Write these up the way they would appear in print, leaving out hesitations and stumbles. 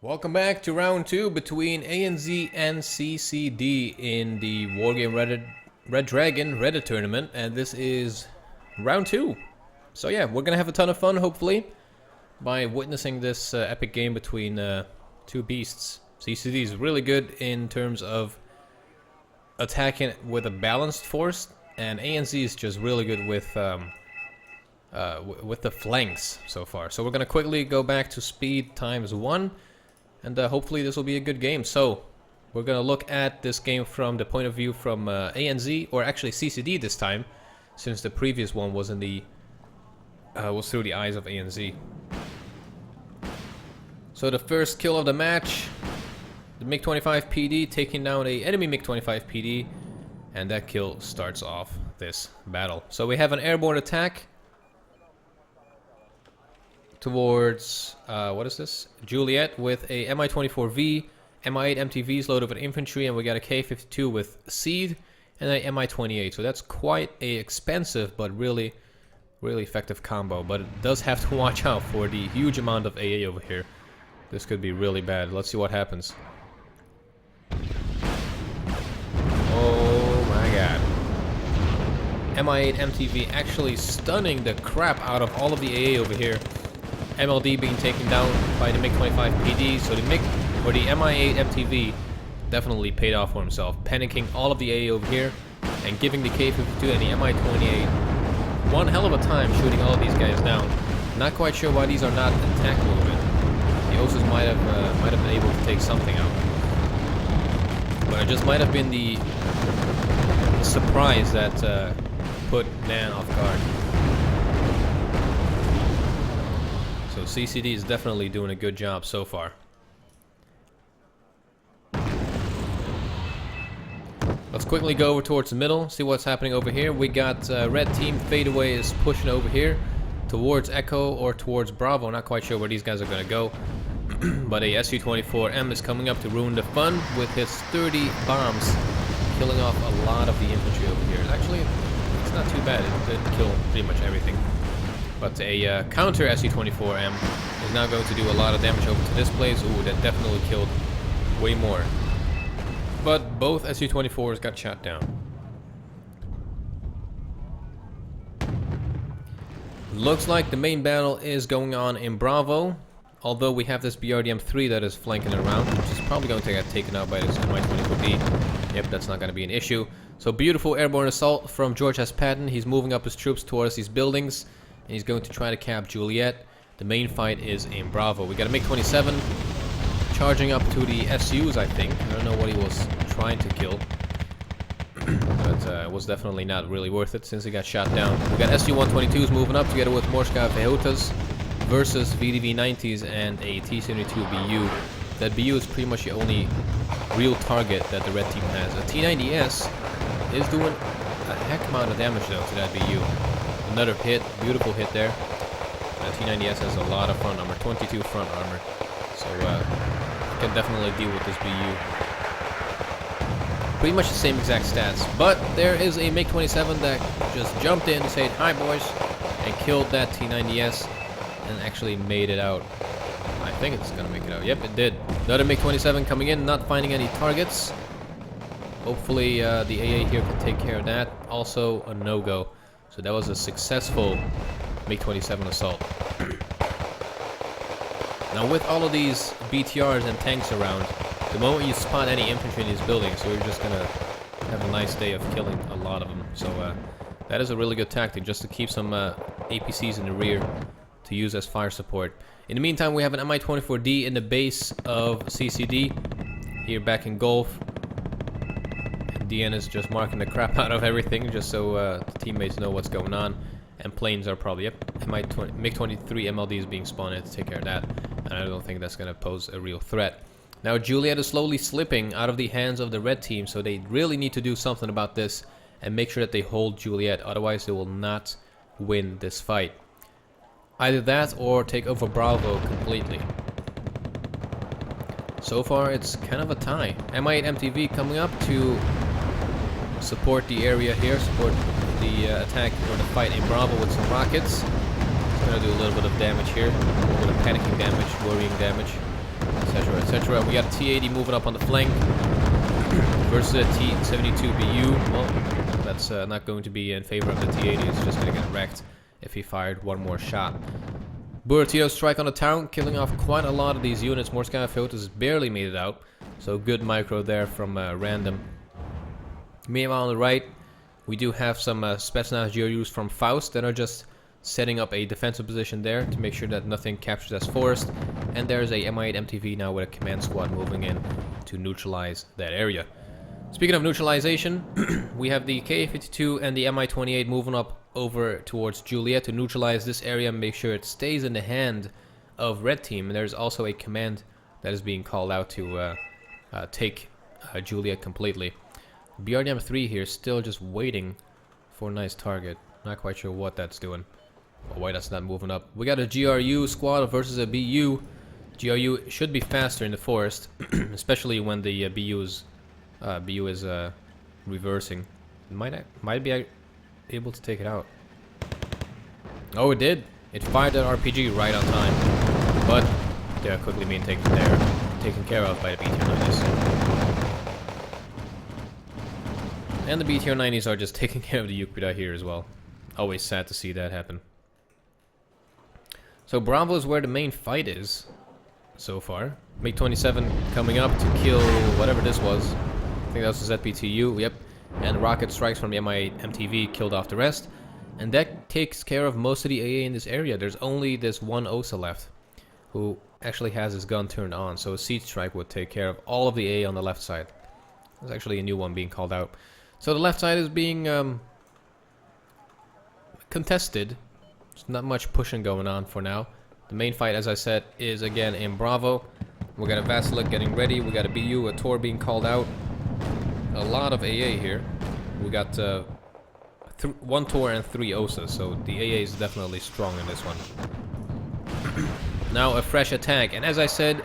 Welcome back to round 2 between ANZ and CCD in the Wargame Red Dragon Reddit tournament, and this is round 2. So yeah, we're gonna have a ton of fun, hopefully, by witnessing this epic game between two beasts. CCD is really good in terms of attacking with a balanced force, and ANZ is just really good with the flanks so far. So we're gonna quickly go back to speed times 1. And hopefully this will be a good game. So we're gonna look at this game from the point of view from ANZ, or actually CCD this time, since the previous one was in the was through the eyes of ANZ. So the first kill of the match, the MiG-25 PD taking down a enemy MiG-25 PD, and that kill starts off this battle. So we have an airborne attack towards, what is this? Juliet with a Mi-24V, Mi-8 MTVs loaded with infantry, and we got a K-52 with Seed and a Mi-28. So that's quite a expensive but really effective combo. But it does have to watch out for the huge amount of AA over here. This could be really bad. Let's see what happens. Oh my god. Mi-8 MTV actually stunning the crap out of all of the AA over here. MLD being taken down by the MiG-25 PD, so the Mi-8 MTV definitely paid off for himself, panicking all of the AA over here and giving the K-52 and the Mi-28 one hell of a time shooting all of these guys down. Not quite sure why these are not attack movement. The Osus might have been able to take something out, but it just might have been the surprise that put Nan off guard. So CCD is definitely doing a good job so far. Let's quickly go over towards the middle, see what's happening over here. We got red team fadeaway is pushing over here towards Echo or towards Bravo. Not quite sure where these guys are going to go. But a Su-24M is coming up to ruin the fun with his 30 bombs, killing off a lot of the infantry over here. Actually, it's not too bad. It did kill pretty much everything. But a counter Su-24M is now going to do a lot of damage over to this place. Ooh, that definitely killed way more. But both Su-24s got shot down. Looks like the main battle is going on in Bravo. Although we have this BRDM-3 that is flanking around, which is probably going to get taken out by this Mi-24D. Yep, that's not going to be an issue. So beautiful airborne assault from Genpatton. He's moving up his troops towards these buildings. And he's going to try to cap Juliet. The main fight is in Bravo. We got a MiG-27 charging up to the SUs, I think. I don't know what he was trying to kill. But it was definitely not really worth it since he got shot down. We got Su-122s moving up together with Morska Vehotas versus VDV-90s and a T-72BU. That BU is pretty much the only real target that the red team has. A T-90S is doing a heck amount of damage though to that BU. Another hit, beautiful hit there. T-90S has a lot of front armor, 22 front armor. So can definitely deal with this BU. Pretty much the same exact stats. But there is a MiG-27 that just jumped in and said, "Hi boys," and killed that T-90S and actually made it out. I think it's gonna make it out. Yep, it did. Another MiG-27 coming in, not finding any targets. Hopefully the AA here can take care of that. Also a no-go. So that was a successful MiG-27 assault. Now with all of these BTRs and tanks around, the moment you spot any infantry in these buildings, you're just gonna have a nice day of killing a lot of them. So that is a really good tactic, just to keep some APCs in the rear to use as fire support. In the meantime, we have an Mi-24D in the base of CCD here back in Gulf. DN is just marking the crap out of everything just so the teammates know what's going on. And planes are probably, yep, MiG-23 MLD is being spawned in to take care of that. And I don't think that's going to pose a real threat. Now Juliet is slowly slipping out of the hands of the red team, so they really need to do something about this and make sure that they hold Juliet, otherwise they will not win this fight. Either that or take over Bravo completely. So far it's kind of a tie. Mi-8 MTV coming up to support the area here, support the attack or the fight in Bravo with some rockets. It's gonna do a little bit of damage here, a little bit of panicking damage, worrying damage. etc, etc. We got a T80 moving up on the flank versus a T72BU. Well, that's not going to be in favor of the T80. It's just going to get wrecked if he fired one more shot. Buratito strike on the town, killing off quite a lot of these units. More Sky Filters barely made it out, so good micro there from Random. Meanwhile, on the right, we do have some Spetsnaz GRUs from Faust that are just setting up a defensive position there to make sure that nothing captures as forest. And there's a Mi-8 MTV now with a command squad moving in to neutralize that area. Speaking of neutralization, we have the Ka-52 and the Mi-28 moving up over towards Juliet to neutralize this area and make sure it stays in the hand of Red Team. And there's also a command that is being called out to take Juliet completely. BRDM 3 here, still just waiting for a nice target. Not quite sure what that's doing. Oh, why that's not moving up. We got a GRU squad versus a BU. GRU should be faster in the forest, especially when the BU is reversing. Might be able to take it out. Oh, it did. It fired that RPG right on time, but they're quickly being taken care of by the BTR-90s. And the BTR-90s are just taking care of the Yukuda here as well. Always sad to see that happen. So Bravo is where the main fight is so far. MiG-27 coming up to kill whatever this was. I think that was the ZPTU, yep. And rocket strikes from the Mi-8 MTV killed off the rest. And that takes care of most of the AA in this area. There's only this one OSA left, who actually has his gun turned on. So a Siege Strike would take care of all of the AA on the left side. There's actually a new one being called out. So the left side is being contested. There's not much pushing going on for now. The main fight, as I said, is again in Bravo. We got a Vasilic getting ready. We got a BU, a Tor being called out. A lot of AA here. We got one Tor and 3 OSAs, so the AA is definitely strong in this one. Now a fresh attack, and as I said,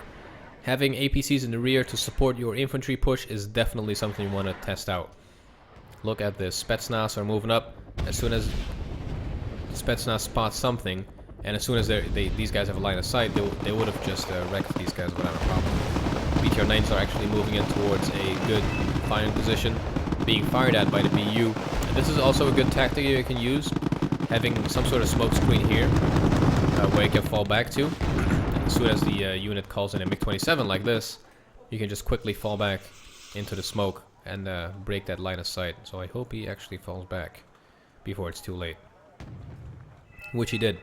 having APCs in the rear to support your infantry push is definitely something you want to test out. Look at this. Spetsnaz are moving up. As soon as Spetsnaz spots something, and as soon as these guys have a line of sight, they would have just wrecked these guys without a problem. BTR-9s are actually moving in towards a good firing position, being fired at by the BU. And this is also a good tactic you can use, having some sort of smoke screen here, where you can fall back to. As soon as the unit calls in a MiG-27 like this, you can just quickly fall back into the smoke and break that line of sight. So I hope he actually falls back before it's too late. Which he did.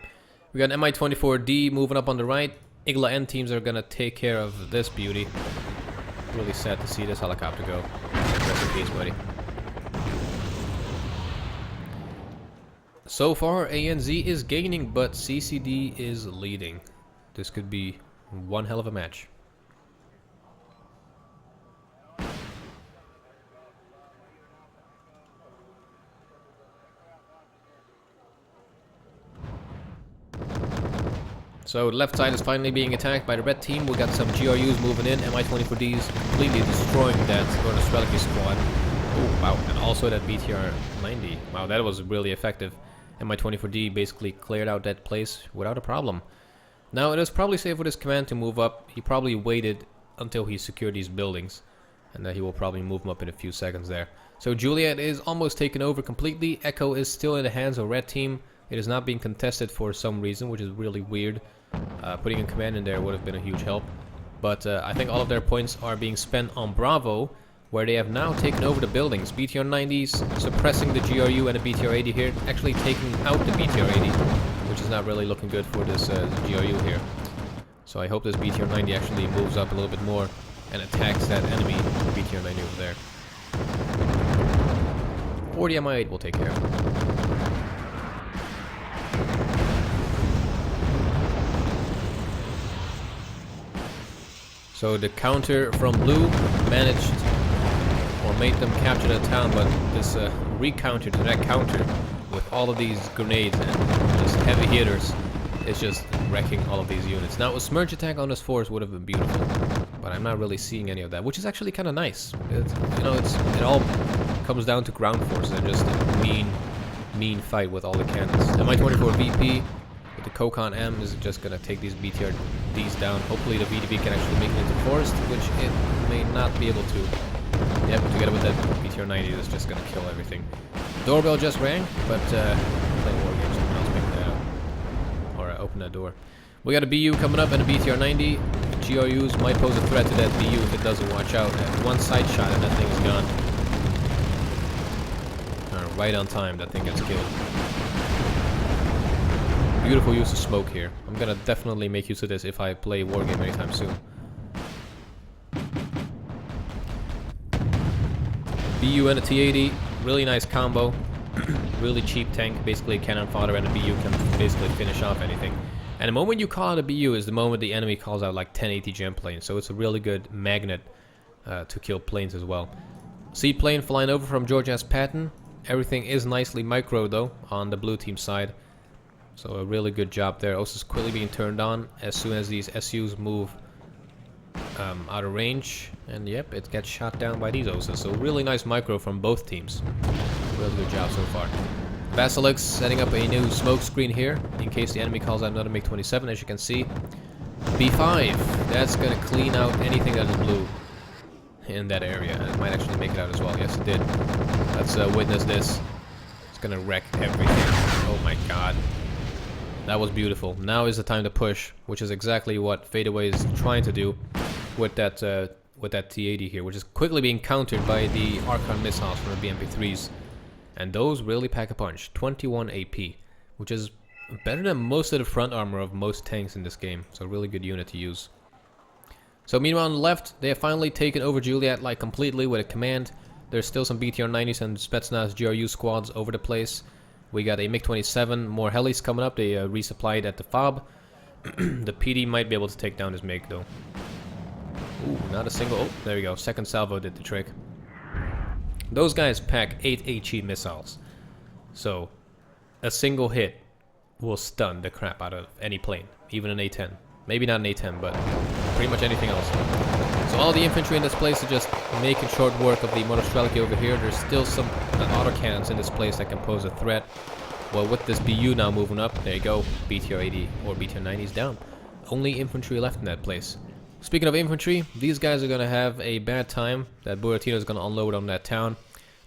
We got an Mi-24D moving up on the right. Igla N teams are gonna take care of this beauty. Really sad to see this helicopter go. Rest in peace, buddy. So far, ANZ is gaining, but CCD is leading. This could be one hell of a match. So the left side is finally being attacked by the red team. We got some GRUs moving in. Mi-24Ds completely destroying that Gornus Reliquary squad. Oh, wow. And also that BTR-90. Wow, that was really effective. Mi-24D basically cleared out that place without a problem. Now, it is probably safe for this command to move up. He probably waited until he secured these buildings. And he will probably move them up in a few seconds there. So Juliet is almost taken over completely. Echo is still in the hands of red team. It is not being contested for some reason, which is really weird. Putting a command in there would have been a huge help. But I think all of their points are being spent on Bravo, where they have now taken over the buildings. BTR-90s suppressing the GRU and the BTR-80 here, actually taking out the BTR-80, which is not really looking good for this GRU here. So I hope this BTR-90 actually moves up a little bit more and attacks that enemy BTR-90 over there. Or the Mi-8 will take care of it. So the counter from blue managed or made them capture the town, but this recounter to that counter with all of these grenades and just heavy hitters is just wrecking all of these units. Now a smudge attack on this force would have been beautiful, but I'm not really seeing any of that, which is actually kind of nice. It all comes down to ground forces and just a mean fight with all the cannons. The Mi-24 VP With the Kokon M is just gonna take these BTRDs down. Hopefully the VDV can actually make it into forest, which it may not be able to. Yep, together with that BTR 90 that's just gonna kill everything. Doorbell just rang, but playing Wargame, someone else picked that up. Or open that door. We got a BU coming up and a BTR 90. GRUs might pose a threat to that BU if it doesn't watch out. One side shot and that thing is gone. Right on time, that thing gets killed. Beautiful use of smoke here. I'm gonna definitely make use of this if I play Wargame anytime soon. BU and a T80, really nice combo. Really cheap tank, basically a cannon fodder, and a BU can basically finish off anything. And the moment you call out a BU is the moment the enemy calls out like 1080 gem planes, so it's a really good magnet to kill planes as well. Seaplane flying over from Genpatton. Everything is nicely micro though on the blue team side, so a really good job there. Also is quickly being turned on as soon as these SUs move out of range, and yep, it gets shot down by these OSAs. So really nice micro from both teams. Really good job so far. Vasilix setting up a new smoke screen here in case the enemy calls out another MiG-27. As you can see, B5, that's gonna clean out anything that is blue in that area, and it might actually make it out as well. Yes, it did. Let's witness this. It's gonna wreck everything. Oh my god, that was beautiful. Now is the time to push, which is exactly what Fadeaway is trying to do with that T80 here, which is quickly being countered by the Archon missiles from the BMP3s, and those really pack a punch. 21 AP, which is better than most of the front armor of most tanks in this game. So a really good unit to use. So meanwhile on the left, they have finally taken over Juliet like completely with a command. There's still some BTR 90s and Spetsnaz GRU squads over the place. We got a MiG-27, more helis coming up. They resupplied at the FOB. The PD might be able to take down this MiG though. Ooh, not a single. Oh, there we go. Second salvo did the trick. Those guys pack 8 HE missiles. So a single hit will stun the crap out of any plane, even an A-10. Maybe not an A-10, but pretty much anything else. So all the infantry in this place are just making short work of the Monostrelki over here. There's still some autocannons in this place that can pose a threat. Well, with this BU now moving up, there you go, BTR 80 or BTR 90 is down. Only infantry left in that place. Speaking of infantry, these guys are going to have a bad time. That Buratino is going to unload on that town.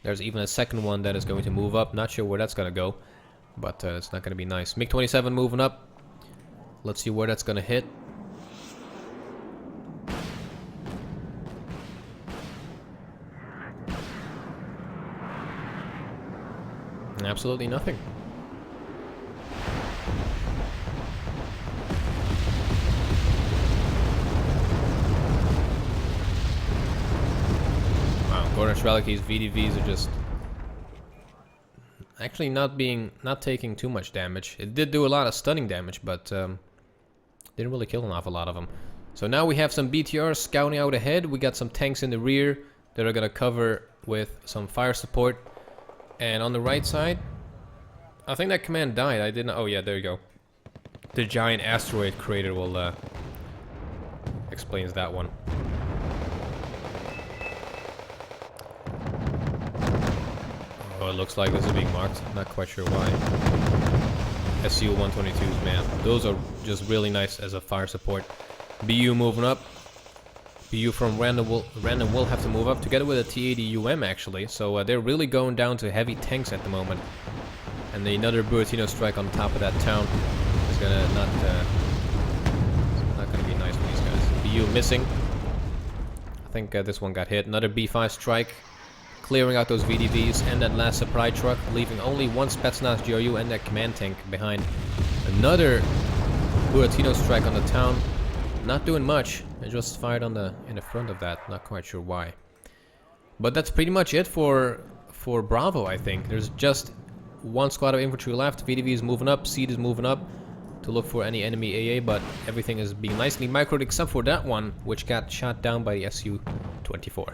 There's even a second one that is going to move up. Not sure where that's going to go, but it's not going to be nice. MiG-27 moving up. Let's see where that's going to hit. Absolutely nothing. Wow, Monostrelki's VDVs are just actually not taking too much damage. It did do a lot of stunning damage, but didn't really kill an awful lot of them. So now we have some BTRs scouting out ahead. We got some tanks in the rear that are gonna cover with some fire support. And on the right side, I think that command died. I didn't. Oh yeah, there you go. The giant asteroid crater will explains that one. Oh, it looks like this is being marked. Not quite sure why. SU-122s, man. Those are just really nice as a fire support. BU moving up. BU from random will have to move up together with a T-80 UM actually. So they're really going down to heavy tanks at the moment. And another Buratino strike on top of that town is gonna not gonna be nice for these guys. BU missing. I think this one got hit. Another B5 strike, clearing out those VDVs and that last supply truck, leaving only one Spetsnaz GRU and that command tank behind. Another Buratino strike on the town. Not doing much. I just fired on in the front of that. Not quite sure why. But that's pretty much it for Bravo, I think. There's just one squad of infantry left. VDV is moving up. Seed is moving up to look for any enemy AA, but everything is being nicely microed except for that one, which got shot down by the SU-24.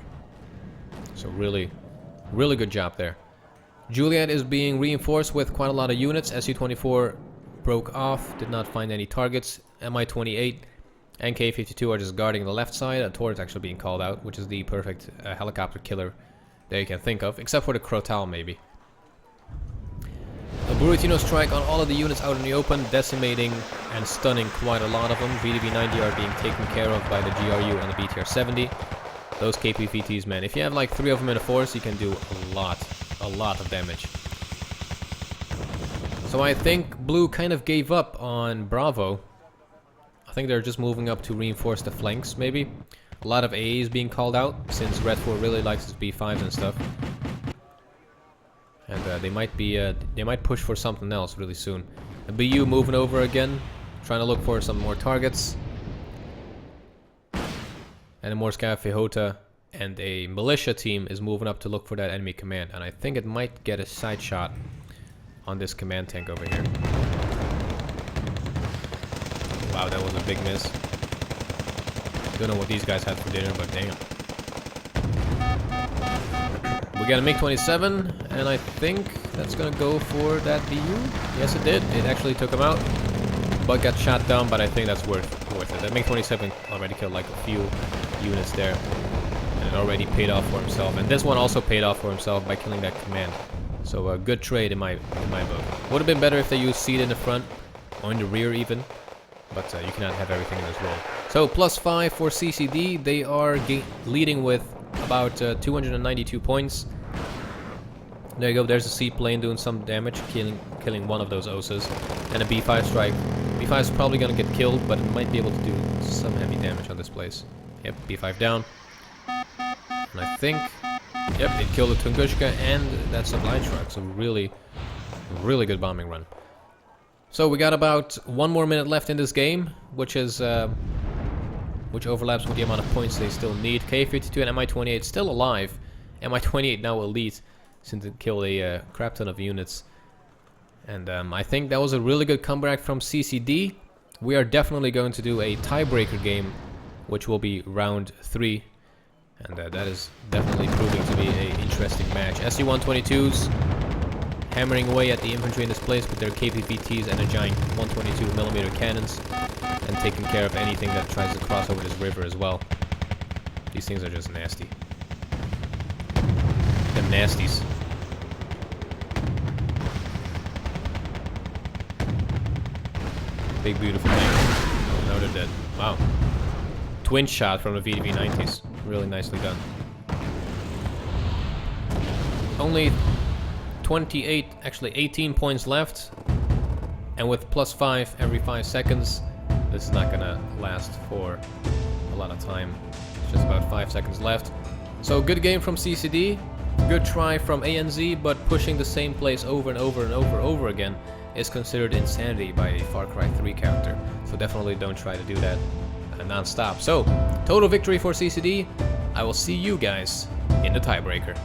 So really, really good job there. Juliet is being reinforced with quite a lot of units. SU-24 broke off. Did not find any targets. Mi-28 and K-52 are just guarding the left side. A turret actually being called out, which is the perfect helicopter killer that you can think of, except for the Crotal maybe. A Buratino strike on all of the units out in the open, decimating and stunning quite a lot of them. VDV-90 are being taken care of by the GRU and the BTR-70. Those KPVTs, man, if you have like 3 of them in a force, you can do a lot of damage. So I think Blue kind of gave up on Bravo. I think they're just moving up to reinforce the flanks, maybe. A lot of AAs being called out, since Red 4 really likes his B5s and stuff. And they might push for something else really soon. The BU moving over again, trying to look for some more targets. And a Morska Fehota and a militia team is moving up to look for that enemy command. And I think it might get a side shot on this command tank over here. Wow, that was a big miss. Don't know what these guys had for dinner, but damn. We got a MiG-27, and I think that's gonna go for that BU. Yes, it did. It actually took him out, but got shot down. But I think that's worth it. That MiG-27 already killed like a few units there, and it already paid off for himself. And this one also paid off for himself by killing that command. So a good trade in my book. Would have been better if they used seed in the front or in the rear even, but you cannot have everything in this role. So +5 for CCD. They are leading with about 292 points. There you go. There's a seaplane doing some damage, killing one of those OSAs, and a B5 strike. B5 is probably gonna get killed, but it might be able to do some heavy damage on this place. Yep, B5 down, and I think. Yep, it killed the Tunguska and that supply truck, so really good bombing run. So we got about 1 more minute left in this game, which overlaps with the amount of points they still need. K52 and MI28 still alive. MI28 now elite, since it killed a crap ton of units. And I think that was a really good comeback from CCD. We are definitely going to do a tiebreaker game, which will be round 3. And that is definitely proving to be an interesting match. SU-122s hammering away at the infantry in this place with their KPVTs and a giant 122mm cannons, and taking care of anything that tries to cross over this river as well. These things are just nasty. Them nasties. Big beautiful thing. Oh, now they're dead. Wow. Twin shot from the VDV-90s. Really nicely done. Only 28, actually 18 points left. And with +5 every 5 seconds, this is not gonna last for a lot of time. It's just about 5 seconds left. So good game from CCD. Good try from ANZ, but pushing the same place over and over again is considered insanity by a Far Cry 3 character. So definitely don't try to do that non-stop. So, total victory for CCD. I will see you guys in the tiebreaker.